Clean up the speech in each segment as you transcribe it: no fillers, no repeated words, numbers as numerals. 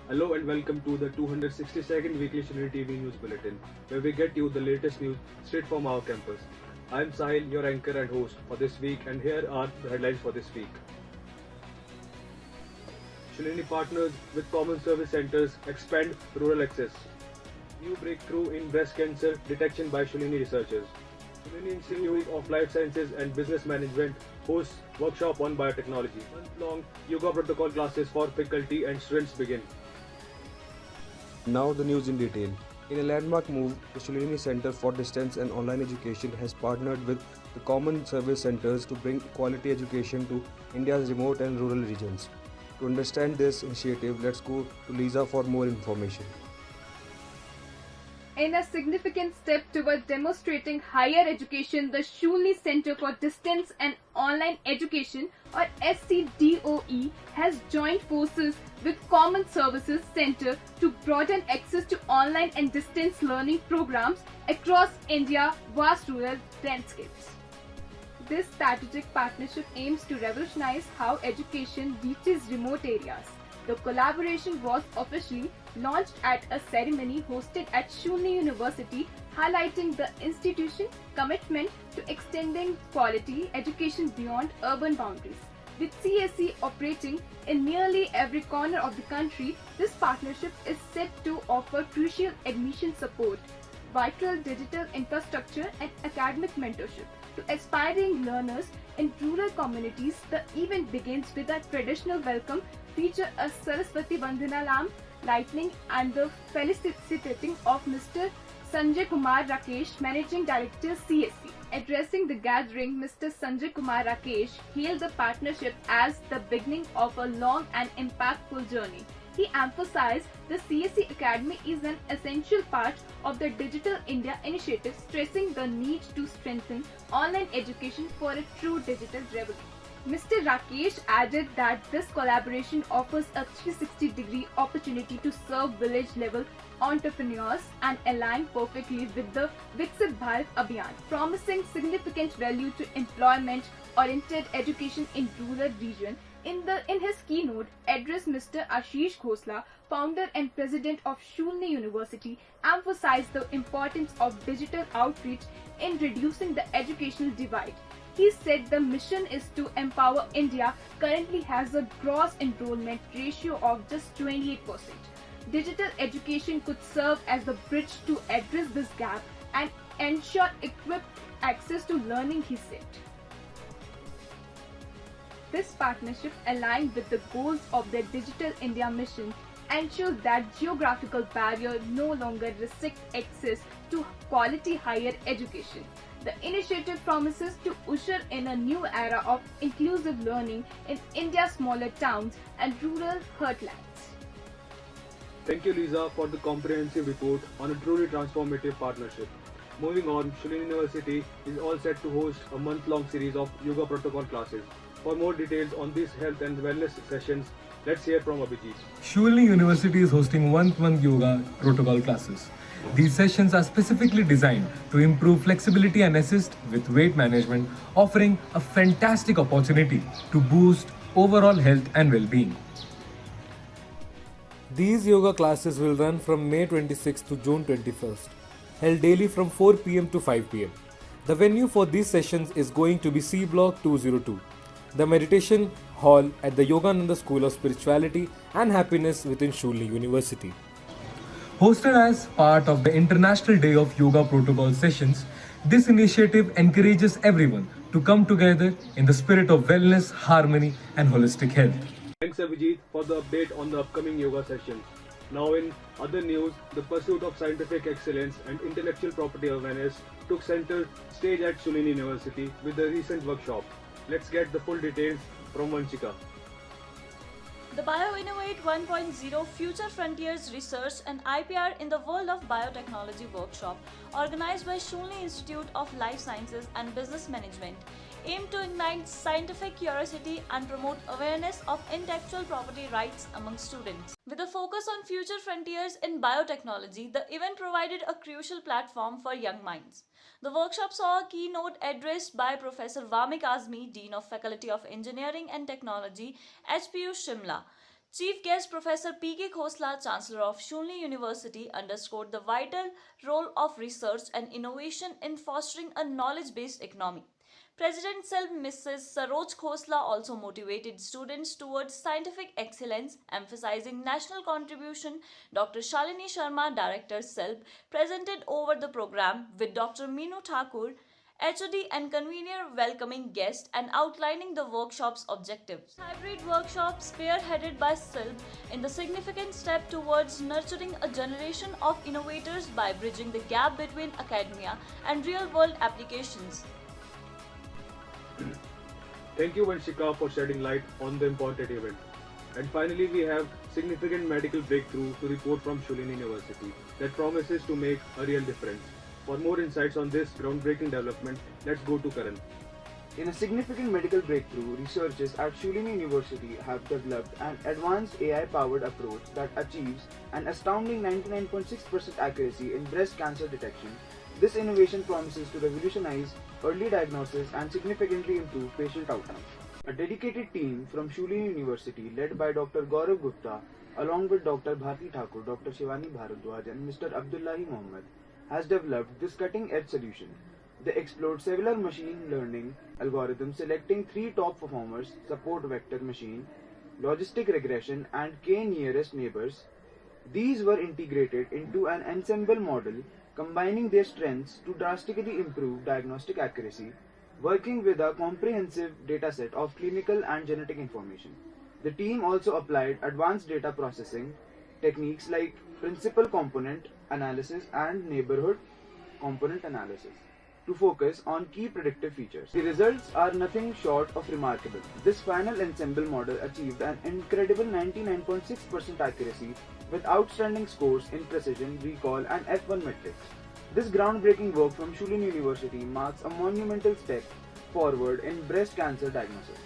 Hello and welcome to the 262nd weekly Shunni TV News Bulletin, where we get you the latest news straight from our campus. I'm Sahil, your anchor and host for this week, and here are the headlines for this week. Shunni partners with common service centers expand rural access. New breakthrough in breast cancer detection by Shunni researchers. Shunni Institute of Life Sciences and Business Management hosts workshop on biotechnology. Month-long yoga protocol classes for faculty and students begin. Now the news in detail. In a landmark move, the Shulini Center for Distance and Online Education has partnered with the Common Service Centers to bring quality education to India's remote and rural regions. To understand this initiative, let's go to Lisa for more information. In a significant step toward demonstrating higher education, the Shulni Center for Distance and Online Education, or SCDOE, has joined forces with Common Services Center to broaden access to online and distance learning programs across India's vast rural landscapes. This strategic partnership aims to revolutionize how education reaches remote areas. The collaboration was officially launched at a ceremony hosted at Shulni University, highlighting the institution's commitment to extending quality education beyond urban boundaries. With CSE operating in nearly every corner of the country, this partnership is set to offer crucial admission support, vital digital infrastructure, and academic mentorship to aspiring learners in rural communities. The event begins with a traditional welcome feature, a Saraswati Vandana lamp lightning, and the felicitating of Mr. Sanjay Kumar Rakesh, Managing Director CSE. Addressing the gathering, Mr. Sanjay Kumar Rakesh hailed the partnership as the beginning of a long and impactful journey. He emphasized the CSE Academy is an essential part of the Digital India initiative, stressing the need to strengthen online education for a true digital revolution. Mr. Rakesh added that this collaboration offers a 360-degree opportunity to serve village-level entrepreneurs and align perfectly with the Viksit Bharat Abhiyan, promising significant value to employment-oriented education in rural region. In his keynote address, Mr. Ashish Khosla, founder and president of Shulni University, emphasized the importance of digital outreach in reducing the educational divide. He said the mission is to empower India, currently has a gross enrollment ratio of just 28%. Digital education could serve as the bridge to address this gap and ensure equipped access to learning, he said. This partnership, aligned with the goals of the Digital India mission, ensures that geographical barriers no longer restrict access to quality higher education. The initiative promises to usher in a new era of inclusive learning in India's smaller towns and rural heartlands. Thank you, Lisa, for the comprehensive report on a truly transformative partnership. Moving on, Shulin University is all set to host a month-long series of yoga protocol classes. For more details on these health and wellness sessions, let's hear from Abhijit. Shulni University is hosting one-to-one yoga protocol classes. These sessions are specifically designed to improve flexibility and assist with weight management, offering a fantastic opportunity to boost overall health and well-being. These yoga classes will run from May 26th to June 21st, held daily from 4 pm to 5 pm. The venue for these sessions is going to be C Block 202, the meditation hall at the Yogananda School of Spirituality and Happiness within Shulni University. Hosted as part of the International Day of Yoga Protocol sessions, this initiative encourages everyone to come together in the spirit of wellness, harmony, and holistic health. Thanks Abhijit for the update on the upcoming yoga sessions. Now in other news, the pursuit of scientific excellence and intellectual property awareness took center stage at Shulini University with the recent workshop. Let's get the full details from Vanchika. The BioInnovate 1.0 Future Frontiers Research and IPR in the World of Biotechnology workshop, organized by Shulni Institute of Life Sciences and Business Management, aimed to ignite scientific curiosity and promote awareness of intellectual property rights among students. With a focus on future frontiers in biotechnology, the event provided a crucial platform for young minds. The workshop saw a keynote address by Professor Vamik Azmi, Dean of Faculty of Engineering and Technology, HPU Shimla, Chief guest Professor P.K. Khosla, Chancellor of Shunli University, underscored the vital role of research and innovation in fostering a knowledge-based economy. President SELB Mrs. Saroj Khosla also motivated students towards scientific excellence, emphasizing national contribution. Dr. Shalini Sharma, Director SELB, presented over the program with Dr. Meenu Thakur, HOD and convener, welcoming guests and outlining the workshop's objectives. Hybrid workshop spearheaded by SELB in the significant step towards nurturing a generation of innovators by bridging the gap between academia and real-world applications. Thank you, Vanshika, for shedding light on the important event. And finally, we have significant medical breakthrough to report from Shulin University that promises to make a real difference. For more insights on this groundbreaking development, let's go to Karan. In a significant medical breakthrough, researchers at Shulin University have developed an advanced AI-powered approach that achieves an astounding 99.6% accuracy in breast cancer detection. This innovation promises to revolutionize early diagnosis and significantly improve patient outcomes. A dedicated team from Shulin University led by Dr. Gaurav Gupta along with Dr. Bharti Thakur, Dr. Shivani Bharadwaj and Mr. Abdullahi Mohammed has developed this cutting-edge solution. They explored several machine learning algorithms selecting 3 top performers: support vector machine, logistic regression and k-nearest neighbors. These were integrated into an ensemble model combining their strengths to drastically improve diagnostic accuracy, working with a comprehensive dataset of clinical and genetic information. The team also applied advanced data processing techniques like principal component analysis and neighborhood component analysis to focus on key predictive features. The results are nothing short of remarkable. This final ensemble model achieved an incredible 99.6% accuracy with outstanding scores in precision, recall and F1 metrics. This groundbreaking work from Shulin University marks a monumental step forward in breast cancer diagnosis.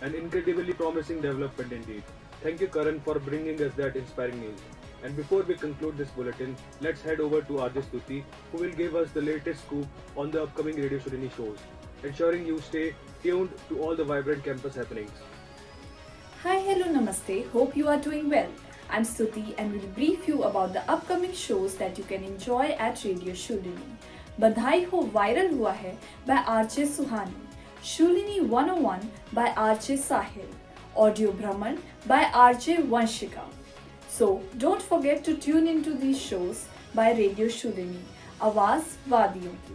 An incredibly promising development indeed. Thank you, Karan, for bringing us that inspiring news. And before we conclude this bulletin, let's head over to RJ Stuti, who will give us the latest scoop on the upcoming Radio Shulini shows, ensuring you stay tuned to all the vibrant campus happenings. Hi, hello, namaste. Hope you are doing well. I'm Stuti and will brief you about the upcoming shows that you can enjoy at Radio Shulini. Badhai Ho Viral Hua Hai by RJ Suhani, Shulini 101 by RJ Sahil, Audio Brahman by RJ Vanshika. So don't forget to tune into these shows by Radio Shulini, Awaaz Wadiyon Ki.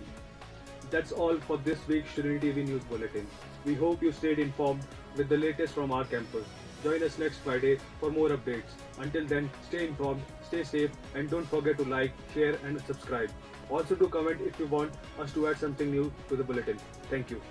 That's all for this week's Shulini TV News Bulletin. We hope you stayed informed with the latest from our campus. Join us next Friday for more updates. Until then, stay informed, stay safe, and don't forget to like, share, and subscribe. Also, do comment if you want us to add something new to the bulletin. Thank you.